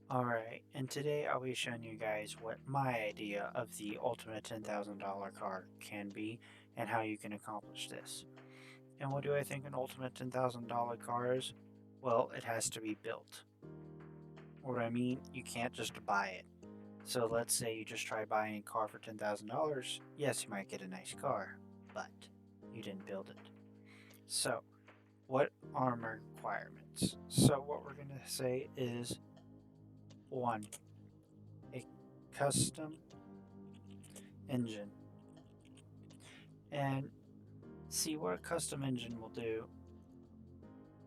Alright, and today I'll be showing you guys what my idea of the ultimate $10,000 car can be and how you can accomplish this. And what do I think an ultimate $10,000 car is? Well, it has to be built. What I mean, you can't just buy it. So let's say you just try buying a car for $10,000. Yes, you might get a nice car, but you didn't build it. So, what are my requirements? So, what we're going to say is one, a custom engine. And see what a custom engine will do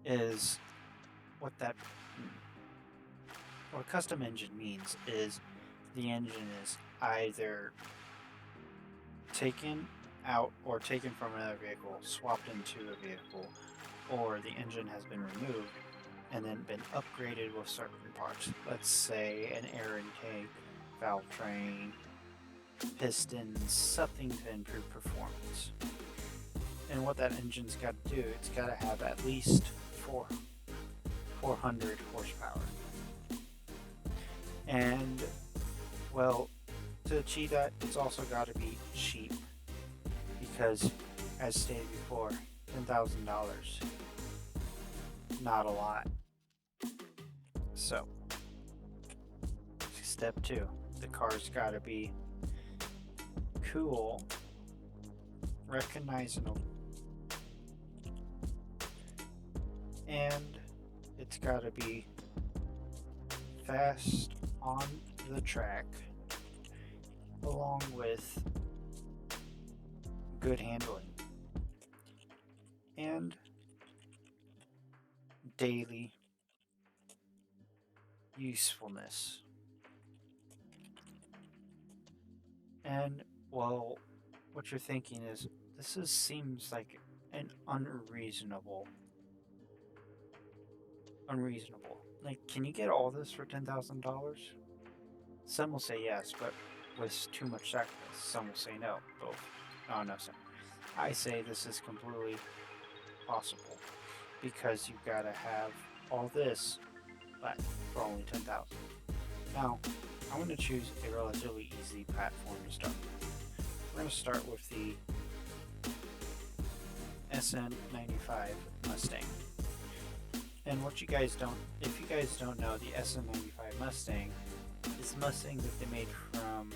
is what that what a custom engine means is the engine is either taken out or taken from another vehicle, swapped into a vehicle, or the engine has been removed and then been upgraded with certain parts. Let's say an air intake, valve train, pistons, something to improve performance. And what that engine's got to do, it's got to have at least 400 horsepower. And, well, to achieve that, it's also got to be cheap. Because, as stated before, $10,000, not a lot. So, step two, the car's got to be cool, recognizable, and it's got to be fast on the track, along with good handling and daily usefulness. And, well, what you're thinking is seems like an unreasonable. Like, can you get all this for $10,000? Some will say yes, but with too much sacrifice. Some will say no. Both. Oh no, sir. I say this is completely possible because you've got to have all this, but for only 10,000. Now, I'm going to choose a relatively easy platform to start with. We're going to start with the SN95 Mustang. And what you guys don't, if you guys don't know, the SN95 Mustang is the Mustang that they made from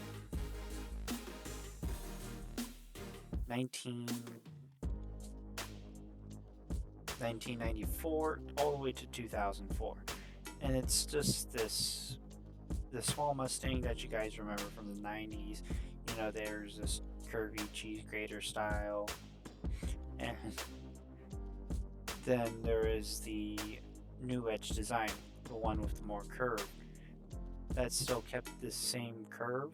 1994 all the way to 2004. And it's just the small Mustang that you guys remember from the 90s. You know, there's this curvy cheese grater style. And then there is the new edge design, the one with the more curve. That still kept the same curve,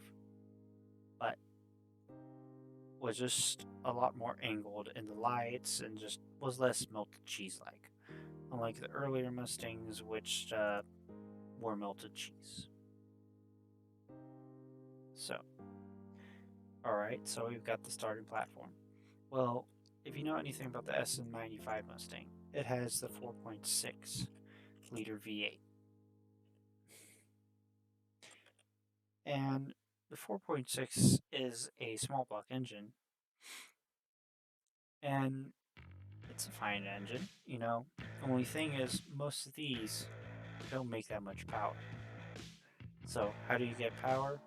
but was just a lot more angled in the lights and just was less melted cheese like. Unlike the earlier Mustangs, which were melted cheese. So, alright, so we've got the starting platform. Well, if you know anything about the SN95 Mustang, it has the 4.6 liter V8. And the 4.6 is a small block engine, and it's a fine engine, you know. Only thing is, most of these don't make that much power. So, how do you get power?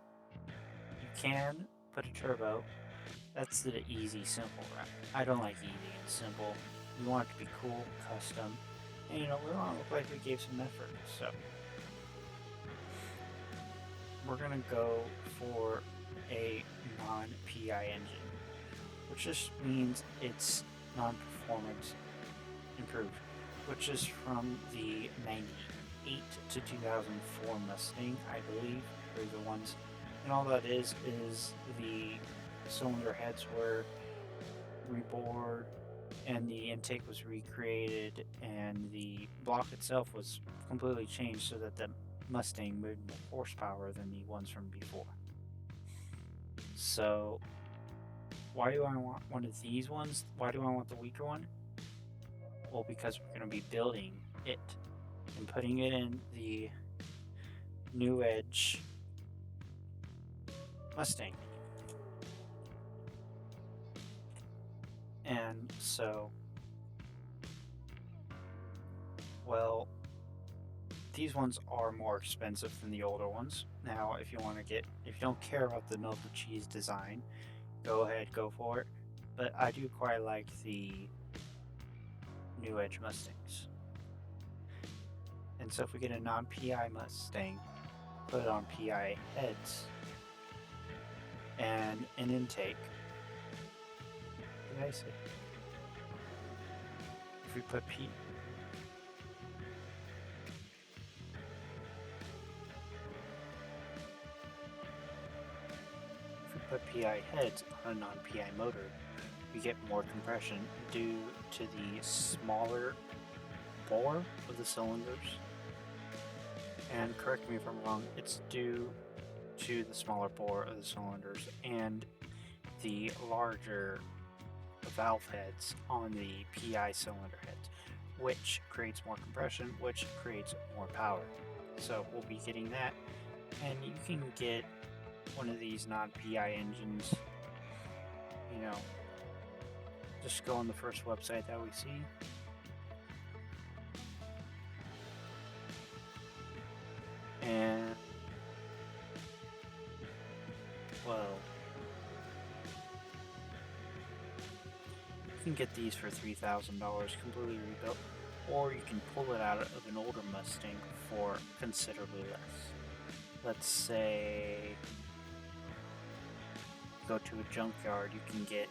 You can put a turbo. That's the easy, simple route. I don't like easy and simple. We want it to be cool, custom, and you know, we want to look like we gave some effort. So, we're gonna go for a non-PI engine, which just means it's non-performance improved, which is from the 98 to 2004 Mustang, I believe, are the ones. And all that is the cylinder heads were rebored and the intake was recreated and the block itself was completely changed so that the Mustang moved more horsepower than the ones from before. So, why do I want one of these ones? Why do I want the weaker one? Well, because we're going to be building it and putting it in the New Edge Mustang. And so, well, these ones are more expensive than the older ones. Now, if you don't care about the melted cheese design, go ahead, go for it. But I do quite like the New Edge Mustangs. And so if we get a non-PI Mustang, put it on PI heads, and an intake. What did I say? If we put if we put PI heads on a non-PI motor, we get more compression due to the smaller bore of the cylinders. And correct me if I'm wrong, it's due to the smaller bore of the cylinders and the larger valve heads on the PI cylinder heads, which creates more compression, which creates more power. So we'll be getting that, and you can get one of these non-PI engines, just go on the first website that we see. And, well, you can get these for $3,000 completely rebuilt, or you can pull it out of an older Mustang for considerably less. Let's say go to a junkyard, you can get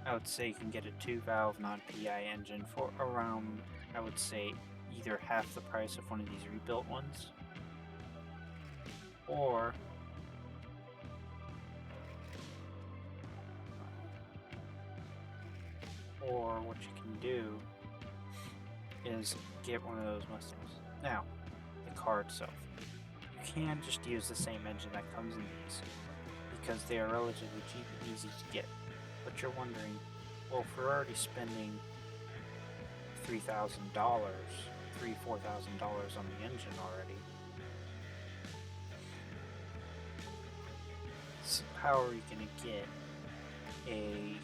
I would say you can get a 2-valve non-PI engine for around, I would say, either half the price of one of these rebuilt ones, or what you can do is get one of those Mustangs. Now, the car itself. You can just use the same engine that comes in these, because they are relatively cheap and easy to get. But you're wondering, well, if we're already spending $3,000, $4,000 on the engine already, so how are we going to get a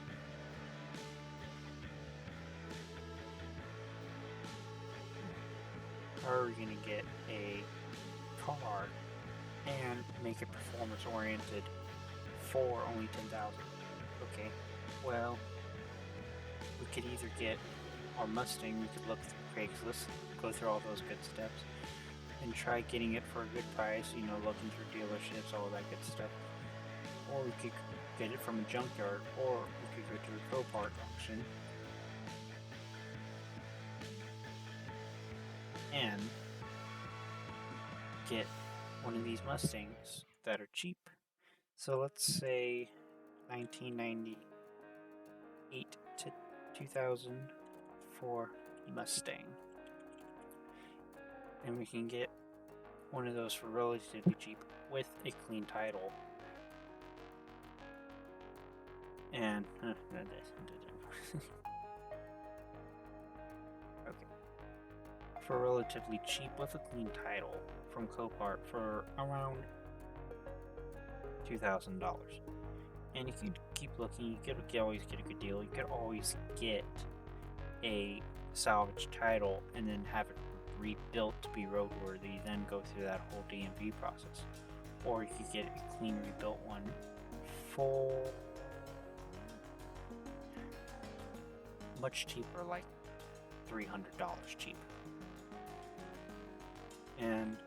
car and make it performance oriented for only $10,000? Okay, well, we could either get our Mustang, we could look through Craigslist, go through all those good steps, and try getting it for a good price, looking through dealerships, all that good stuff. Or we could get it from a junkyard, or we could go to a Copart auction and get one of these Mustangs that are cheap. So let's say 1998 to 2004 Mustang, and we can get one of those for relatively cheap with a clean title. And okay, for relatively cheap with a clean title from Copart for around $2,000. And if you keep looking, you could always get a good deal. You could always get a salvage title and then have it rebuilt to be roadworthy, then go through that whole DMV process. Or you could get a clean rebuilt one for much cheaper, like $300 cheap. And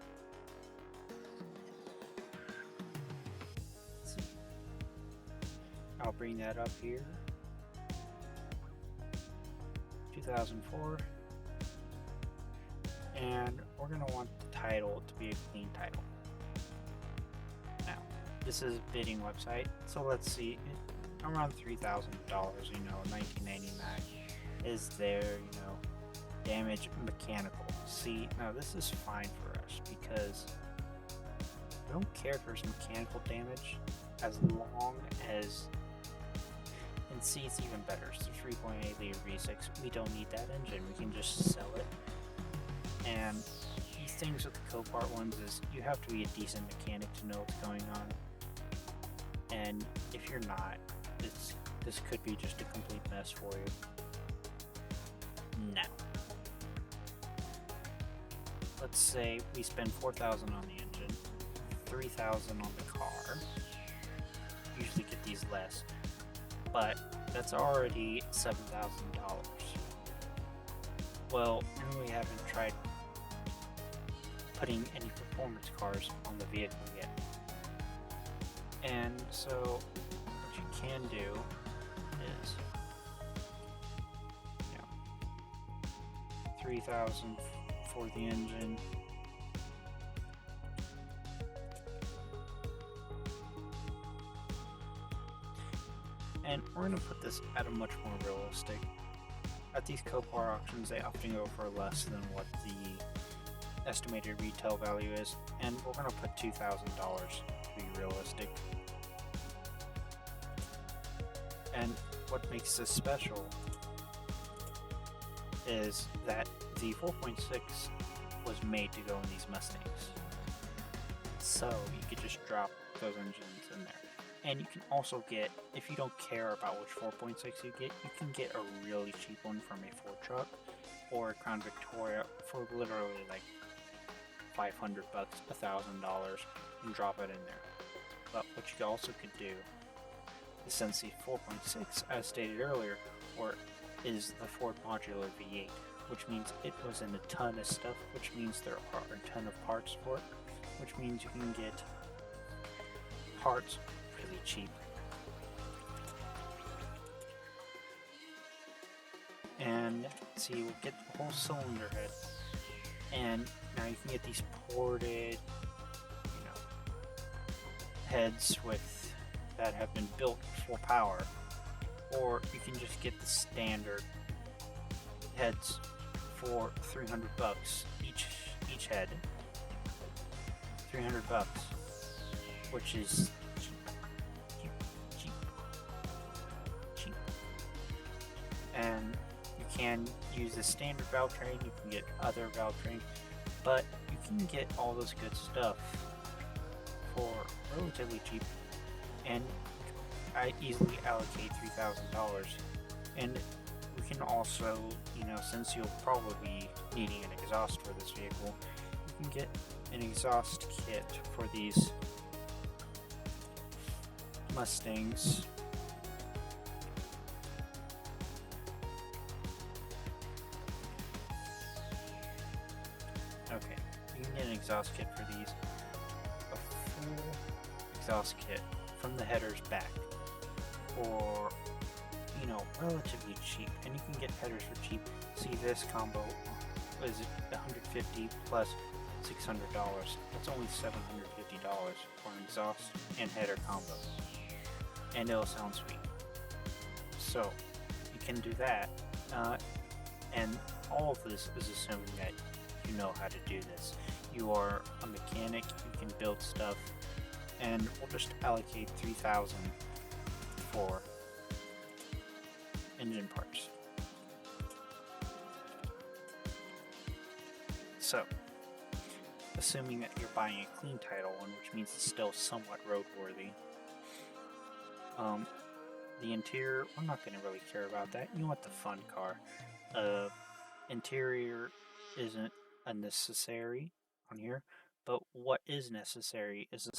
I'll bring that up here. 2004. And we're going to want the title to be a clean title. Now, this is a bidding website, so let's see. Around $3,000, 1999 is there, damage mechanical. See, now this is fine for us because I don't care if there's mechanical damage as long as, and see, it's even better. It's the 3.8 liter V6. We don't need that engine. We can just sell it And these things with the Copart ones is you have to be a decent mechanic to know what's going on. And if you're not, this could be just a complete mess for you. Now, let's say we spend $4,000 on the engine, $3,000 on the car. Usually get these less, but that's already $7,000. Well, and we haven't tried putting any performance cars on the vehicle yet. And so what you can do is, 3,000 for the engine. And we're going to put this at a much more realistic. At these Copart auctions, they often go for less than what the estimated retail value is, and we're going to put $2,000 to be realistic. And what makes this special is that the 4.6 was made to go in these Mustangs. So you could just drop those engines in there. And you can also get, if you don't care about which 4.6 you get, you can get a really cheap one from a Ford truck or a Crown Victoria for literally like $500, $1,000, and drop it in there. But what you also could do is, since the 4.6, as stated earlier, is the Ford Modular V8, which means it goes in a ton of stuff, which means there are a ton of parts for it, which means you can get parts really cheap. And see, we'll get the whole cylinder head, and now you can get these ported, heads that have been built for power, or you can just get the standard heads for $300 each head. $300, which is cheap. And you can use the standard valve train, you can get other valve trains, but you can get all this good stuff for relatively cheap, and I easily allocate $3,000. And we can also, since you'll probably be needing an exhaust for this vehicle, you can get an exhaust kit for these Mustangs. Okay, you can get an exhaust kit for these. A full exhaust kit from the headers back, or relatively cheap, and you can get headers for cheap. See, this combo is $150 plus $600. That's only $750 for an exhaust and header combo, and it'll sound sweet. So you can do that, and all of this is assuming that you know how to do this. You are a mechanic, you can build stuff, and we'll just allocate $3,000 for engine parts. So, assuming that you're buying a clean title one, which means it's still somewhat roadworthy, the interior, we're not going to really care about that. You want the fun car. Interior isn't unnecessary on here, but what is necessary is the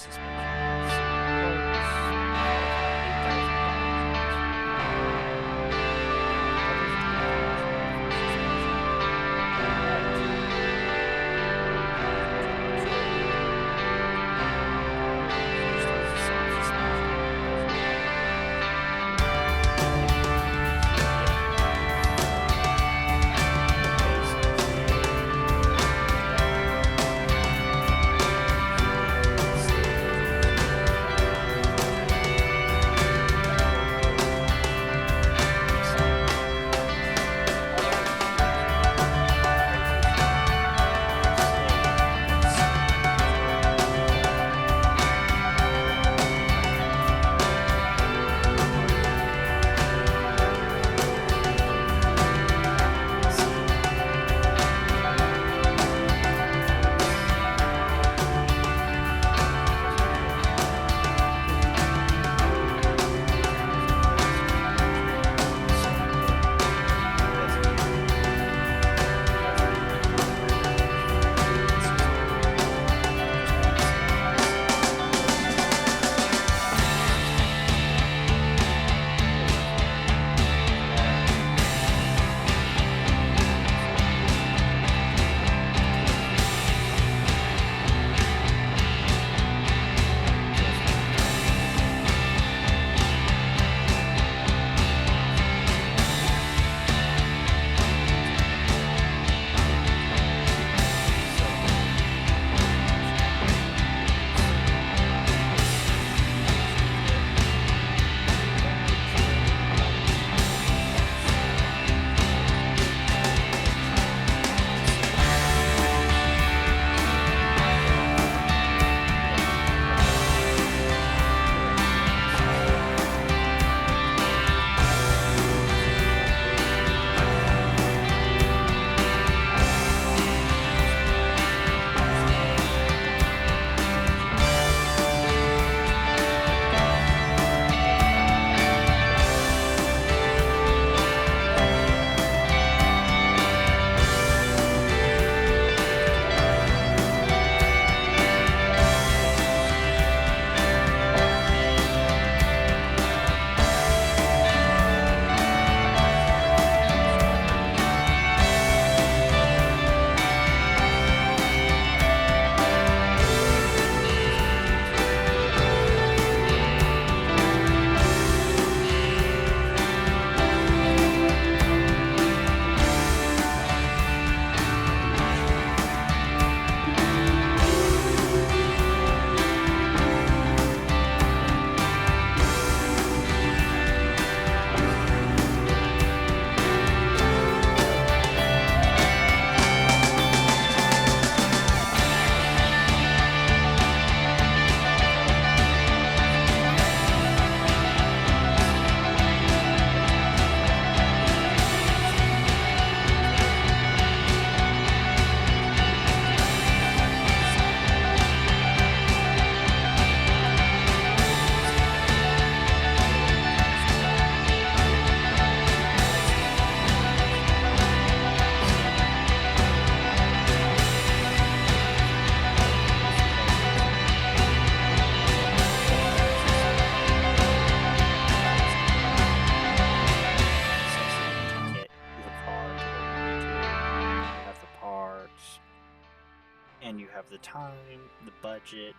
and you have the time, the budget,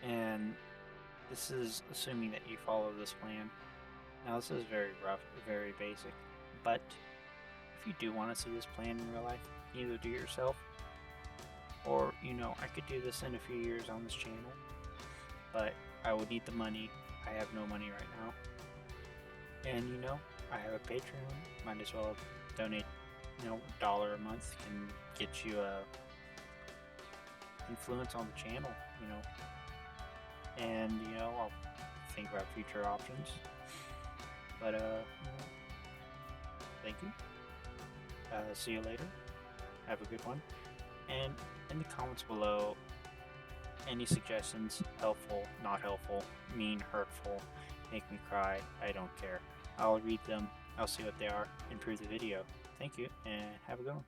and this is assuming that you follow this plan. Now this is very rough, very basic, but if you do want to see this plan in real life, either do it yourself, or I could do this in a few years on this channel, but I would need the money. I have no money right now, and I have a Patreon. Might as well donate. $1 a month can get you a influence on the channel. And I'll think about future options. But thank you. See you later. Have a good one. And in the comments below, any suggestions, helpful, not helpful, mean, hurtful, make me cry, I don't care. I'll read them, I'll see what they are, improve the video. Thank you, and have a good one.